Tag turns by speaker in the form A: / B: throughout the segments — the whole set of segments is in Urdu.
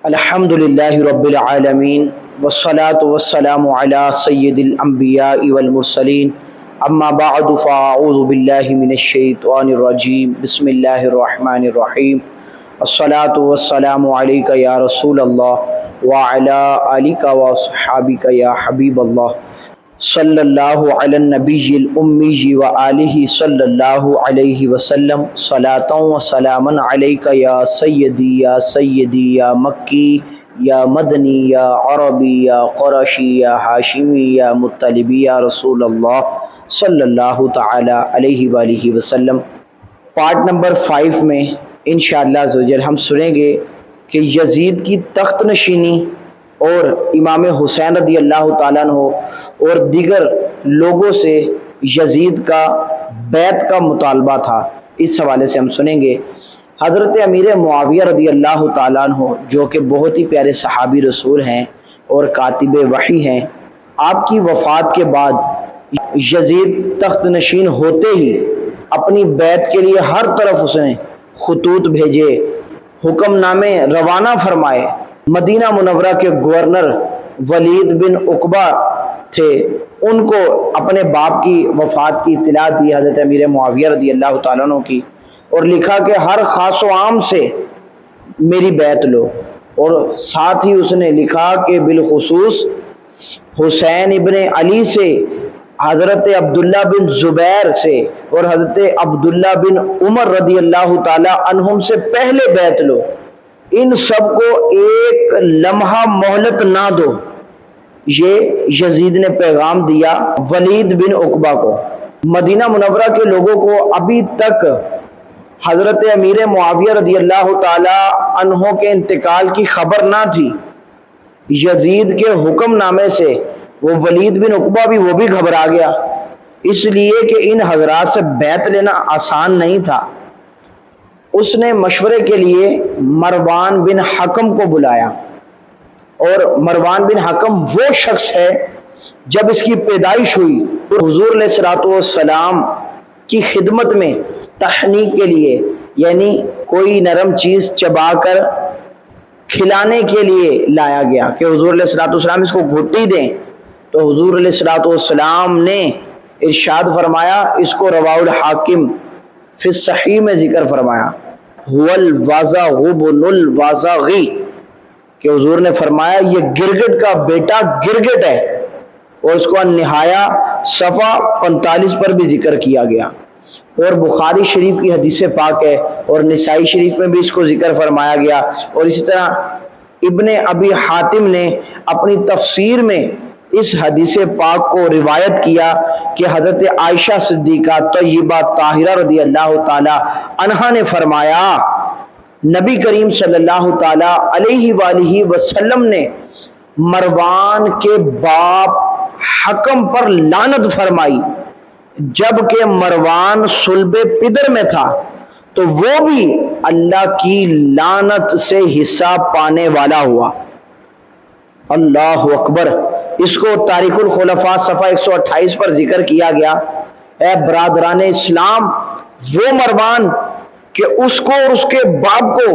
A: الحمدللہ رب العالمین والصلاة والسلام علی سید الانبیاء والمرسلین اما بعد فاعوذ باللہ من الشیطان الرجیم بسم اللہ الرحمن الرحیم الصلاة والسلام علیک یا رسول اللہ وعلی آلک واصحابک یا حبیب اللہ صلی اللہ علی النبی الامی وآلہ صلی اللہ علیہ وسلم صلاۃ و سلاما علیک یا سیدی یا مکی یا مدنی یا عربی یا قرشی یا ہاشمی یا مطلبی یا رسول اللہ صلی اللہ تعالی علیہ وآلہ وسلم۔ پارٹ نمبر 5 میں انشاءاللہ عز و جل ہم سنیں گے کہ یزید کی تخت نشینی اور امام حسین رضی اللہ تعالیٰ عنہ اور دیگر لوگوں سے یزید کا بیعت کا مطالبہ تھا، اس حوالے سے ہم سنیں گے۔ حضرت امیر معاویہ رضی اللہ تعالیٰ عنہ جو کہ بہت ہی پیارے صحابی رسول ہیں اور کاتب وحی ہیں، آپ کی وفات کے بعد یزید تخت نشین ہوتے ہی اپنی بیعت کے لیے ہر طرف اس نے خطوط بھیجے، حکم نامے روانہ فرمائے۔ مدینہ منورہ کے گورنر ولید بن عقبہ تھے، ان کو اپنے باپ کی وفات کی اطلاع دی حضرت امیر معاویہ رضی اللہ تعالیٰ عنہ کی، اور لکھا کہ ہر خاص و عام سے میری بیعت لو، اور ساتھ ہی اس نے لکھا کہ بالخصوص حسین ابن علی سے، حضرت عبداللہ بن زبیر سے اور حضرت عبداللہ بن عمر رضی اللہ تعالیٰ عنہم سے پہلے بیعت لو، ان سب کو ایک لمحہ مہلت نہ دو۔ یہ یزید نے پیغام دیا ولید بن عقبہ کو۔ مدینہ منورہ کے لوگوں کو ابھی تک حضرت امیر معاویہ رضی اللہ تعالی عنہ کے انتقال کی خبر نہ تھی۔ یزید کے حکم نامے سے وہ ولید بن عقبہ بھی وہ بھی گھبرا گیا، اس لیے کہ ان حضرات سے بیعت لینا آسان نہیں تھا۔ اس نے مشورے کے لیے مروان بن حکم کو بلایا، اور مروان بن حکم وہ شخص ہے جب اس کی پیدائش ہوئی تو حضور علیہ الصلوۃ والسلام کی خدمت میں تحنیک کے لیے، یعنی کوئی نرم چیز چبا کر کھلانے کے لیے لایا گیا کہ حضور علیہ الصلوۃ والسلام اس کو گھٹی دیں، تو حضور علیہ الصلوۃ والسلام نے ارشاد فرمایا، اس کو رواہ الحاکم فی الصحیح میں ذکر فرمایا، هو الوازغ بن الوازغی، کہ حضور نے فرمایا یہ گرگٹ کا بیٹا گرگٹ ہے، اور اس کو نہایا صفحہ 45 پر بھی ذکر کیا گیا، اور بخاری شریف کی حدیث پاک ہے، اور نسائی شریف میں بھی اس کو ذکر فرمایا گیا، اور اسی طرح ابن ابی حاتم نے اپنی تفسیر میں اس حدیث پاک کو روایت کیا کہ حضرت عائشہ صدیقہ طیبہ طاہرہ رضی اللہ تعالی عنہا نے فرمایا، نبی کریم صلی اللہ تعالی علیہ وآلہ وسلم نے مروان کے باپ حکم پر لعنت فرمائی، جبکہ مروان صلب پدر میں تھا تو وہ بھی اللہ کی لعنت سے حصہ پانے والا ہوا۔ اللہ اکبر۔ اس کو تاریخ الخلفاء صفحہ 128 پر ذکر کیا گیا۔ اے برادران اسلام، وہ مروان کہ اس کو اور اس کے باپ کو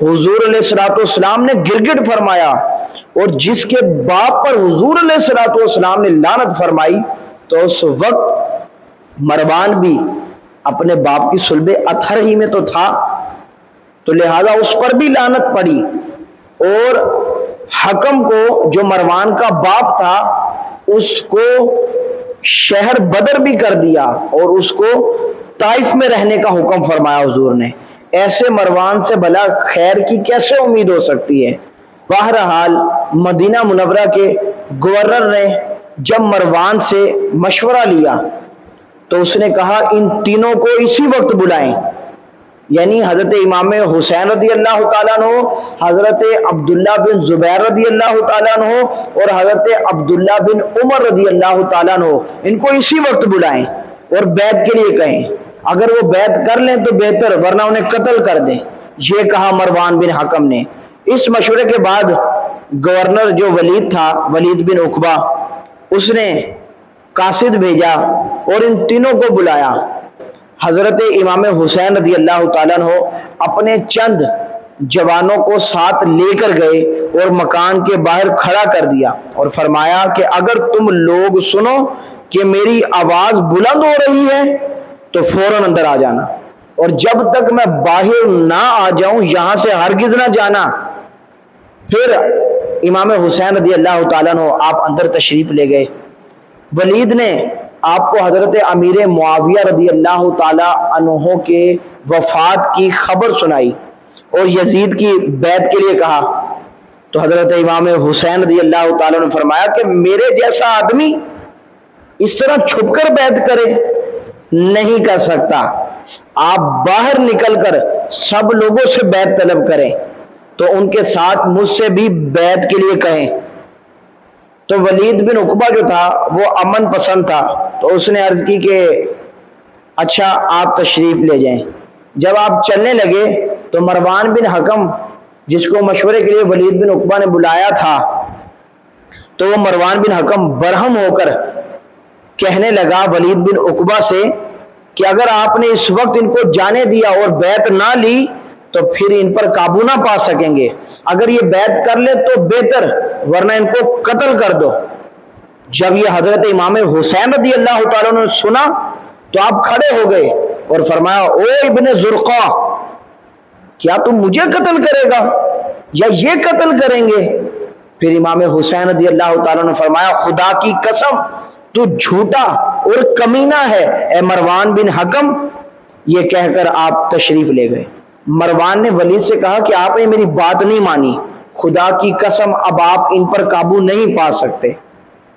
A: حضور علیہ الصلوۃ والسلام نے گرگٹ فرمایا، اور جس کے باپ پر حضور علیہ الصلوۃ والسلام نے لعنت فرمائی، تو اس وقت مروان بھی اپنے باپ کی صلب اطہر ہی میں تو تھا، تو لہذا اس پر بھی لعنت پڑی، اور حکم کو جو مروان کا باپ تھا اس کو شہر بدر بھی کر دیا، اور اس کو طائف میں رہنے کا حکم فرمایا حضور نے۔ ایسے مروان سے بھلا خیر کی کیسے امید ہو سکتی ہے؟ بہرحال مدینہ منورہ کے گورنر نے جب مروان سے مشورہ لیا تو اس نے کہا ان تینوں کو اسی وقت بلائیں، یعنی حضرت امام حسین رضی اللہ تعالیٰ عنہ، حضرت عبداللہ بن زبیر رضی اللہ تعالیٰ عنہ اور حضرت عبداللہ بن عمر رضی اللہ تعالیٰ عنہ، ان کو اسی وقت بلائیں اور بیعت کے لیے کہیں، اگر وہ بیعت کر لیں تو بہتر، ورنہ انہیں قتل کر دیں، یہ کہا مروان بن حکم نے۔ اس مشورے کے بعد گورنر جو ولید تھا، ولید بن عقبہ، اس نے قاصد بھیجا اور ان تینوں کو بلایا۔ حضرت امام حسین رضی اللہ تعالیٰ عنہ اپنے چند جوانوں کو ساتھ لے کر گئے اور مکان کے باہر کھڑا کر دیا اور فرمایا کہ اگر تم لوگ سنو کہ میری آواز بلند ہو رہی ہے تو فوراً اندر آ جانا، اور جب تک میں باہر نہ آ جاؤں یہاں سے ہرگز نہ جانا۔ پھر امام حسین رضی اللہ تعالیٰ عنہ آپ اندر تشریف لے گئے۔ ولید نے آپ کو حضرت امیر معاویہ رضی اللہ تعالیٰ عنہ کے وفات کی خبر سنائی اور یزید کی بیعت کے لیے کہا، تو حضرت امام حسین رضی اللہ تعالیٰ نے فرمایا کہ میرے جیسا آدمی اس طرح چھپ کر بیعت کرے؟ نہیں کر سکتا، آپ باہر نکل کر سب لوگوں سے بیعت طلب کریں، تو ان کے ساتھ مجھ سے بھی بیعت کے لیے کہیں۔ تو ولید بن عقبہ جو تھا وہ امن پسند تھا، تو اس نے عرض کی کہ اچھا آپ تشریف لے جائیں۔ جب آپ چلنے لگے تو مروان بن حکم، جس کو مشورے کے لیے ولید بن عقبہ نے بلایا تھا، تو وہ مروان بن حکم برہم ہو کر کہنے لگا ولید بن عقبہ سے کہ اگر آپ نے اس وقت ان کو جانے دیا اور بیعت نہ لی تو پھر ان پر قابو نہ پا سکیں گے، اگر یہ بیعت کر لے تو بہتر، ورنہ ان کو قتل کر دو۔ جب یہ حضرت امام حسین رضی اللہ تعالیٰ نے سنا تو آپ کھڑے ہو گئے اور فرمایا، او ابن زرقا، کیا تم مجھے قتل کرے گا یا یہ قتل کریں گے؟ پھر امام حسین رضی اللہ تعالیٰ نے فرمایا، خدا کی قسم تو جھوٹا اور کمینہ ہے اے مروان بن حکم۔ یہ کہہ کر آپ تشریف لے گئے۔ مروان نے ولید سے کہا کہ آپ نے میری بات نہیں مانی، خدا کی قسم اب آپ ان پر قابو نہیں پا سکتے۔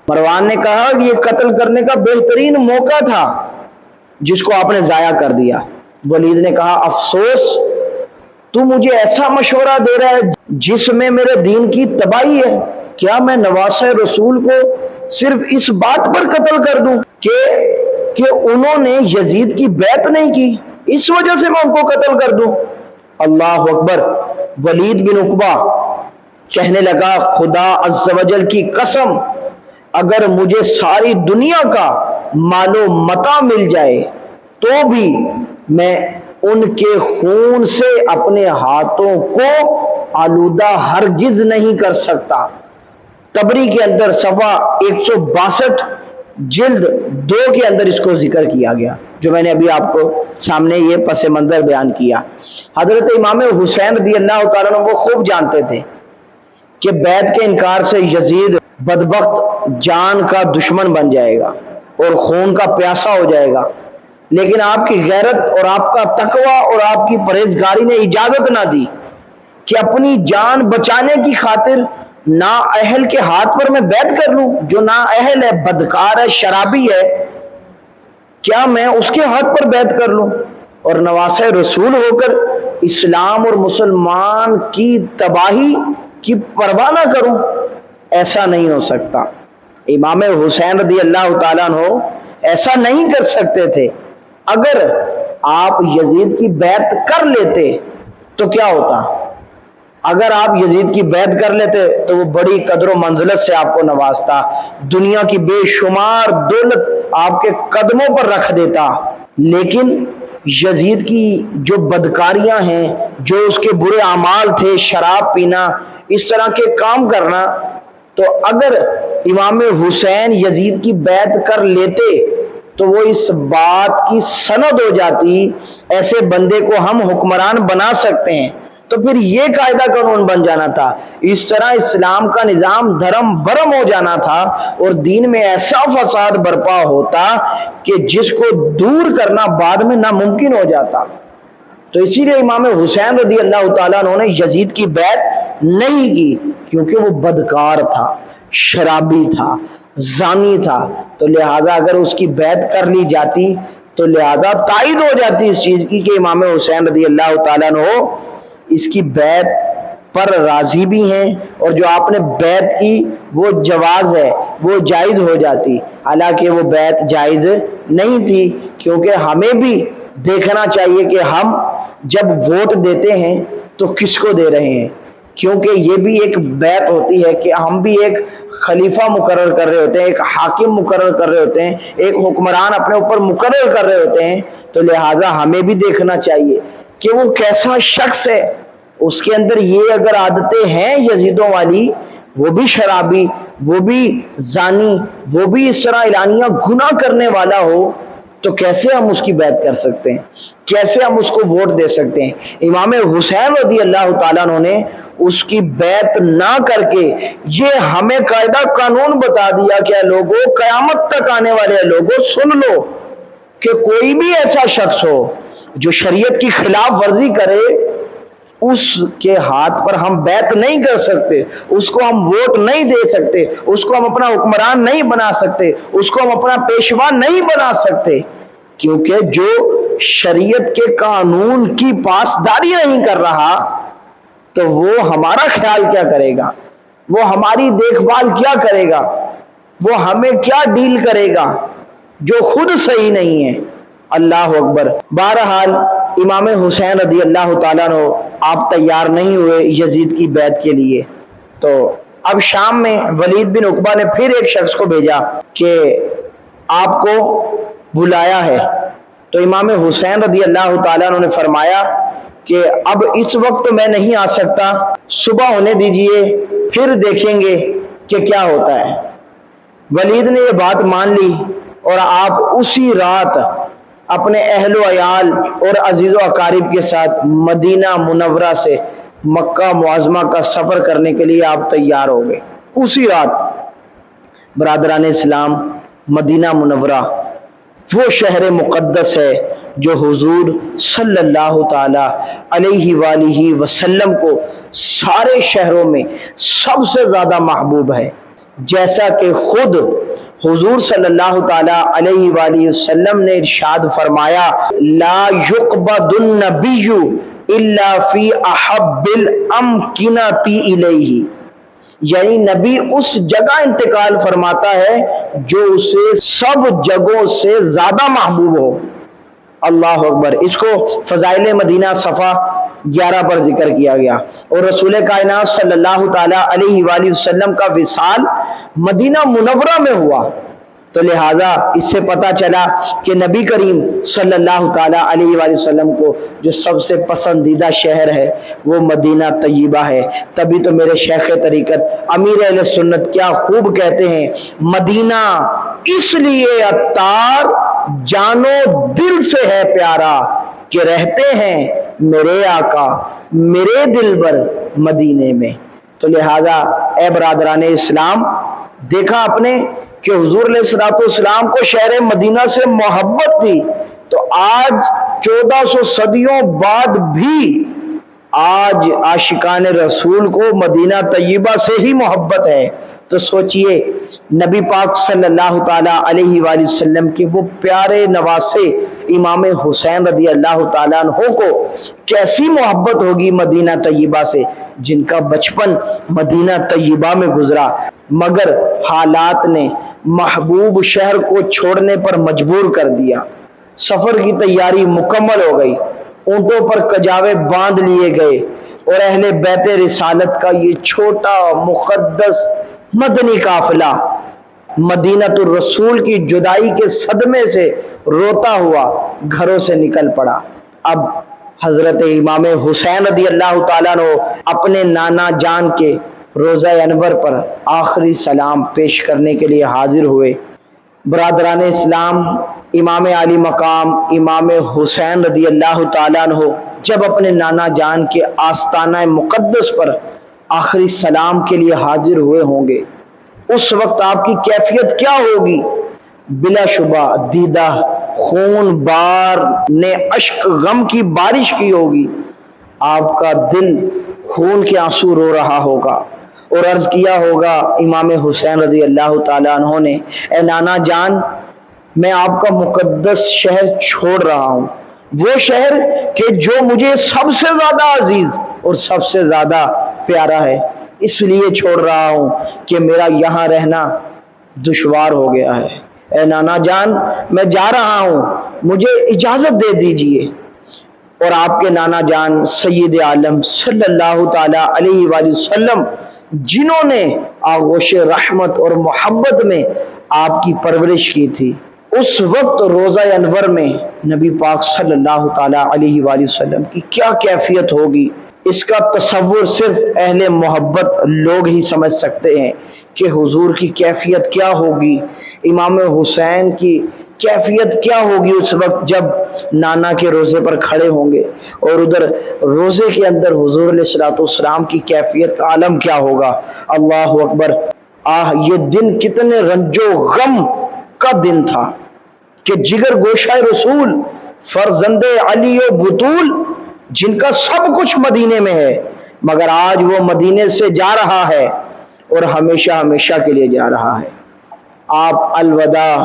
A: مروان نے کہا کہ یہ قتل کرنے کا بہترین موقع تھا جس کو آپ نے ضائع کر دیا۔ ولید نے کہا، افسوس، تو مجھے ایسا مشورہ دے رہا ہے جس میں میرے دین کی تباہی ہے۔ کیا میں نواسہ رسول کو صرف اس بات پر قتل کر دوں کہ انہوں نے یزید کی بیعت نہیں کی، اس وجہ سے میں ان کو قتل کر دوں؟ اللہ اکبر۔ ولید بن عقبہ کہنے لگا، خدا عز و جل کی قسم، اگر مجھے ساری دنیا کا مال و متاع مل جائے تو بھی میں ان کے خون سے اپنے ہاتھوں کو آلودہ ہرگز نہیں کر سکتا۔ تبری کے اندر صفحہ 162 جلد 2 کے اندر اس کو ذکر کیا گیا، جو میں نے ابھی آپ کو سامنے یہ پس منظر بیان کیا۔ حضرت امام حسین رضی اللہ تعالیٰ عنہ وہ خوب جانتے تھے کہ بیعت کے انکار سے یزید بدبخت جان کا دشمن بن جائے گا اور خون کا پیاسا ہو جائے گا، لیکن آپ کی غیرت اور آپ کا تقوی اور آپ کی پرہیزگاری نے اجازت نہ دی کہ اپنی جان بچانے کی خاطر نااہل کے ہاتھ پر میں بیعت کر لوں۔ جو نااہل ہے، بدکار ہے، شرابی ہے، کیا میں اس کے ہاتھ پر بیعت کر لوں اور نواسہ رسول ہو کر اسلام اور مسلمان کی تباہی کی پرواہ نہ کروں؟ ایسا نہیں ہو سکتا۔ امام حسین رضی اللہ تعالیٰ عنہ ایسا نہیں کر سکتے تھے۔ اگر آپ یزید کی بیعت کر لیتے تو کیا ہوتا؟ اگر آپ یزید کی بیعت کر لیتے تو وہ بڑی قدر و منزلت سے آپ کو نوازتا، دنیا کی بے شمار دولت آپ کے قدموں پر رکھ دیتا۔ لیکن یزید کی جو بدکاریاں ہیں، جو اس کے برے اعمال تھے، شراب پینا، اس طرح کے کام کرنا، تو اگر امام حسین یزید کی بیعت کر لیتے تو وہ اس بات کی سند ہو جاتی، ایسے بندے کو ہم حکمران بنا سکتے ہیں، تو پھر یہ قاعدہ قانون بن جانا تھا۔ اس طرح اسلام کا نظام دھرم برم ہو جانا تھا اور دین میں ایسا فساد برپا ہوتا کہ جس کو دور کرنا بعد میں ناممکن ہو جاتا۔ تو اسی لیے امام حسین رضی اللہ تعالیٰ عنہ نے یزید کی بیعت نہیں کی، کیونکہ وہ بدکار تھا، شرابی تھا، زانی تھا، تو لہٰذا اگر اس کی بیعت کر لی جاتی تو لہٰذا تائید ہو جاتی اس چیز کی کہ امام حسین رضی اللہ تعالیٰ عنہ اس کی بیعت پر راضی بھی ہیں، اور جو آپ نے بیعت کی وہ جواز ہے، وہ جائز ہو جاتی، حالانکہ وہ بیعت جائز نہیں تھی۔ کیونکہ ہمیں بھی دیکھنا چاہیے کہ ہم جب ووٹ دیتے ہیں تو کس کو دے رہے ہیں، کیونکہ یہ بھی ایک بیعت ہوتی ہے کہ ہم بھی ایک خلیفہ مقرر کر رہے ہوتے ہیں، ایک حاکم مقرر کر رہے ہوتے ہیں، ایک حکمران اپنے اوپر مقرر کر رہے ہوتے ہیں، تو لہٰذا ہمیں بھی دیکھنا چاہیے کہ وہ کیسا شخص ہے، اس کے اندر یہ اگر عادتیں ہیں یزیدوں والی، وہ بھی شرابی، وہ بھی زانی، وہ بھی اس طرح اعلانیہ گناہ کرنے والا ہو، تو کیسے ہم اس کی بیعت کر سکتے ہیں؟ کیسے ہم اس کو ووٹ دے سکتے ہیں؟ امام حسین رضی اللہ تعالیٰ عنہ نے اس کی بیعت نہ کر کے یہ ہمیں قاعدہ قانون بتا دیا کہ اے لوگوں، قیامت تک آنے والے لوگوں سن لو کہ کوئی بھی ایسا شخص ہو جو شریعت کی خلاف ورزی کرے، اس کے ہاتھ پر ہم بیعت نہیں کر سکتے، اس کو ہم ووٹ نہیں دے سکتے، اس کو ہم اپنا حکمران نہیں بنا سکتے، اس کو ہم اپنا پیشوا نہیں بنا سکتے، کیونکہ جو شریعت کے قانون کی پاسداری نہیں کر رہا تو وہ ہمارا خیال کیا کرے گا، وہ ہماری دیکھ بھال کیا کرے گا، وہ ہمیں کیا ڈیل کرے گا جو خود صحیح نہیں ہے۔ اللہ اکبر۔ بہرحال امام حسین رضی اللہ تعالیٰ عنہ آپ تیار نہیں ہوئے یزید کی بیعت کے لیے، تو اب شام میں ولید بن عقبہ نے پھر ایک شخص کو بھیجا کہ آپ کو بلایا ہے، تو امام حسین رضی اللہ تعالیٰ عنہ نے فرمایا کہ اب اس وقت میں نہیں آ سکتا، صبح ہونے دیجئے پھر دیکھیں گے کہ کیا ہوتا ہے۔ ولید نے یہ بات مان لی اور آپ اسی رات اپنے اہل و عیال اور عزیز و اقارب کے ساتھ مدینہ منورہ سے مکہ معظمہ کا سفر کرنے کے لیے آپ تیار ہو گئے۔ اسی رات برادران اسلام، مدینہ منورہ وہ شہر مقدس ہے جو حضور صلی اللہ تعالی علیہ وآلہ وسلم کو سارے شہروں میں سب سے زیادہ محبوب ہے، جیسا کہ خود حضور صلی اللہ تعالی علیہ وآلہ وسلم نے ارشاد فرمایا، لا یقبض النبی الا فی احب الامکنۃ الیہ، یعنی نبی اس جگہ انتقال فرماتا ہے جو اسے سب جگہوں سے زیادہ محبوب ہو۔ اللہ اکبر۔ اس کو فضائل مدینہ صفحہ 11 پر ذکر کیا گیا، اور رسول کائنات صلی اللہ تعالی علیہ وآلہ وسلم کا وصال مدینہ منورہ میں ہوا، تو لہٰذا اس سے پتہ چلا کہ نبی کریم صلی اللہ تعالی علیہ وآلہ وسلم کو جو سب سے پسندیدہ شہر ہے وہ مدینہ طیبہ ہے۔ تبھی تو میرے شیخ طریقت امیر اہل سنت کیا خوب کہتے ہیں، مدینہ اس لیے عطار جانو دل سے ہے پیارا کہ رہتے ہیں میرے آقا میرے دل بر مدینے میں۔ تو لہٰذا اے برادران اسلام، دیکھا آپ نے کہ حضور علیہ الصلوۃ والسلام کو شہر مدینہ سے محبت تھی، تو آج 1400 صدیوں بعد بھی آج عاشقان رسول کو مدینہ طیبہ سے ہی محبت ہے۔ تو سوچئے نبی پاک صلی اللہ تعالی علیہ وآلہ وسلم کے وہ پیارے نواسے امام حسین رضی اللہ تعالیٰ عنہ کو کیسی محبت ہوگی مدینہ طیبہ سے، جن کا بچپن مدینہ طیبہ میں گزرا، مگر حالات نے محبوب شہر کو چھوڑنے پر مجبور کر دیا۔ سفر کی تیاری مکمل ہو گئی، اونٹوں پر کجاوے باندھ لیے گئے، اور اہل بیت رسالت کا یہ چھوٹا مقدس مدنی قافلہ مدینۃ الرسول کی جدائی کے صدمے سے روتا ہوا گھروں سے نکل پڑا۔ اب حضرت امام حسین رضی اللہ تعالیٰ عنہ اپنے نانا جان کے روضہ انور پر آخری سلام پیش کرنے کے لیے حاضر ہوئے۔ برادران اسلام، امام علی مقام امام حسین رضی اللہ تعالیٰ عنہ جب اپنے نانا جان کے آستانہ مقدس پر آخری سلام کے لیے حاضر ہوئے ہوں گے، اس وقت آپ کی کیفیت کیا ہوگی؟ بلا شبہ دیدہ خون بار نے اشک غم کی بارش کی ہوگی، آپ کا دل خون کے آنسو رو رہا ہوگا، اور عرض کیا ہوگا امام حسین رضی اللہ تعالیٰ عنہ نے، اے نانا جان، میں آپ کا مقدس شہر چھوڑ رہا ہوں، وہ شہر کہ جو مجھے سب سے زیادہ عزیز اور سب سے زیادہ پیارا ہے، اس لیے چھوڑ رہا ہوں کہ میرا یہاں رہنا دشوار ہو گیا ہے۔ اے نانا جان، میں جا رہا ہوں، مجھے اجازت دے دیجئے۔ اور آپ کے نانا جان سید عالم صلی اللہ تعالی علیہ وآلہ وسلم، جنہوں نے آغوش رحمت اور محبت میں آپ کی پرورش کی تھی، اس وقت روضہ انور میں نبی پاک صلی اللہ تعالی علیہ وآلہ وسلم کی کیا کیفیت ہوگی؟ اس کا تصور صرف اہل محبت لوگ ہی سمجھ سکتے ہیں کہ حضور کی کیفیت کیا ہوگی، امام حسین کی کیفیت کیا ہوگی اس وقت جب نانا کے روزے پر کھڑے ہوں گے، اور ادھر روزے کے اندر حضور علیہ الصلوۃ والسلام کی کیفیت کا عالم کیا ہوگا۔ اللہ اکبر! یہ دن کتنے رنج و غم کا دن تھا کہ جگر گوشہ رسول، فرزند علی و بطول، جن کا سب کچھ مدینے میں ہے، مگر آج وہ مدینے سے جا رہا ہے اور ہمیشہ ہمیشہ کے لیے جا رہا ہے۔ آپ الوداع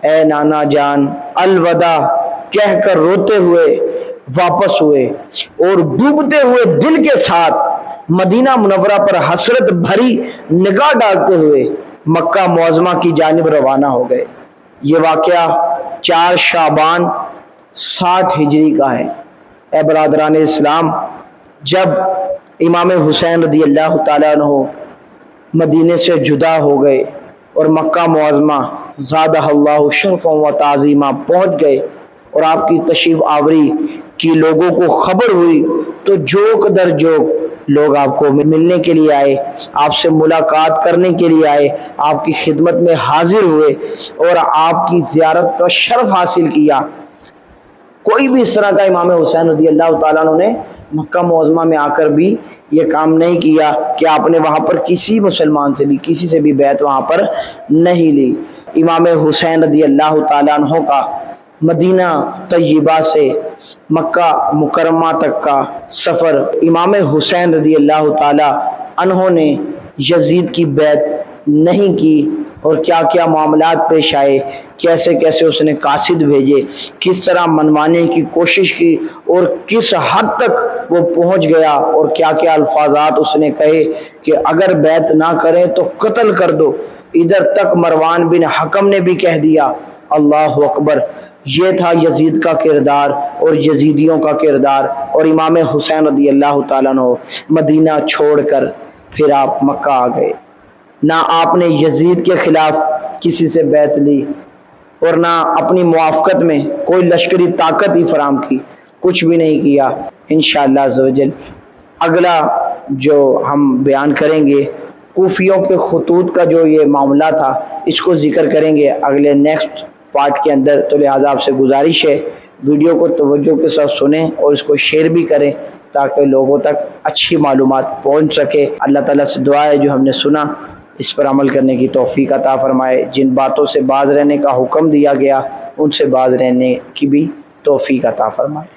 A: اے نانا جان، الوداع کہہ کر روتے ہوئے واپس ہوئے اور ڈوبتے ہوئے دل کے ساتھ مدینہ منورہ پر حسرت بھری نگاہ ڈالتے ہوئے مکہ معظمہ کی جانب روانہ ہو گئے۔ یہ واقعہ 4 شعبان 60 ہجری کا ہے۔ اے برادران اسلام، جب امام حسین رضی اللہ تعالیٰ عنہ مدینے سے جدا ہو گئے اور مکہ معظمہ زادہ اللہ شرفا و تعظیمہ پہنچ گئے اور آپ کی تشریف آوری کی لوگوں کو خبر ہوئی تو جوک در جوک لوگ آپ کو ملنے کے لیے آئے، آپ سے ملاقات کرنے کے لیے آئے، آپ کی خدمت میں حاضر ہوئے اور آپ کی زیارت کا شرف حاصل کیا۔ کوئی بھی اس طرح کا امام حسین رضی اللہ تعالیٰ عنہ نے مکہ معظمہ میں آ کر بھی یہ کام نہیں کیا کہ آپ نے وہاں پر کسی مسلمان سے بھی کسی سے بھی بیعت وہاں پر نہیں لی۔ امام حسین رضی اللہ تعالیٰ عنہ کا مدینہ طیبہ سے مکہ مکرمہ تک کا سفر، امام حسین رضی اللہ تعالیٰ عنہ نے یزید کی بیعت نہیں کی اور کیا کیا معاملات پیش آئے، کیسے کیسے اس نے قاصد بھیجے، کس طرح منوانے کی کوشش کی اور کس حد تک وہ پہنچ گیا اور کیا کیا الفاظات اس نے کہے کہ اگر بیعت نہ کریں تو قتل کر دو۔ ادھر تک مروان بن حکم نے بھی کہہ دیا۔ اللہ اکبر! یہ تھا یزید کا کردار اور یزیدیوں کا کردار، اور امام حسین رضی اللہ تعالیٰ عنہ مدینہ چھوڑ کر پھر آپ مکہ آ گئے۔ نہ آپ نے یزید کے خلاف کسی سے بیعت لی اور نہ اپنی موافقت میں کوئی لشکری طاقت ہی فراہم کی، کچھ بھی نہیں کیا۔ انشاءاللہ عزوجل اگلا جو ہم بیان کریں گے کوفیوں کے خطوط کا جو یہ معاملہ تھا، اس کو ذکر کریں گے اگلے نیکسٹ پارٹ کے اندر، تو لہٰذا آپ سے گزارش ہے ویڈیو کو توجہ کے ساتھ سنیں اور اس کو شیئر بھی کریں تاکہ لوگوں تک اچھی معلومات پہنچ سکے۔ اللہ تعالیٰ سے دعا ہے جو ہم نے سنا اس پر عمل کرنے کی توفیق عطا فرمائے، جن باتوں سے باز رہنے کا حکم دیا گیا ان سے باز رہنے کی بھی توفیق عطا فرمائے۔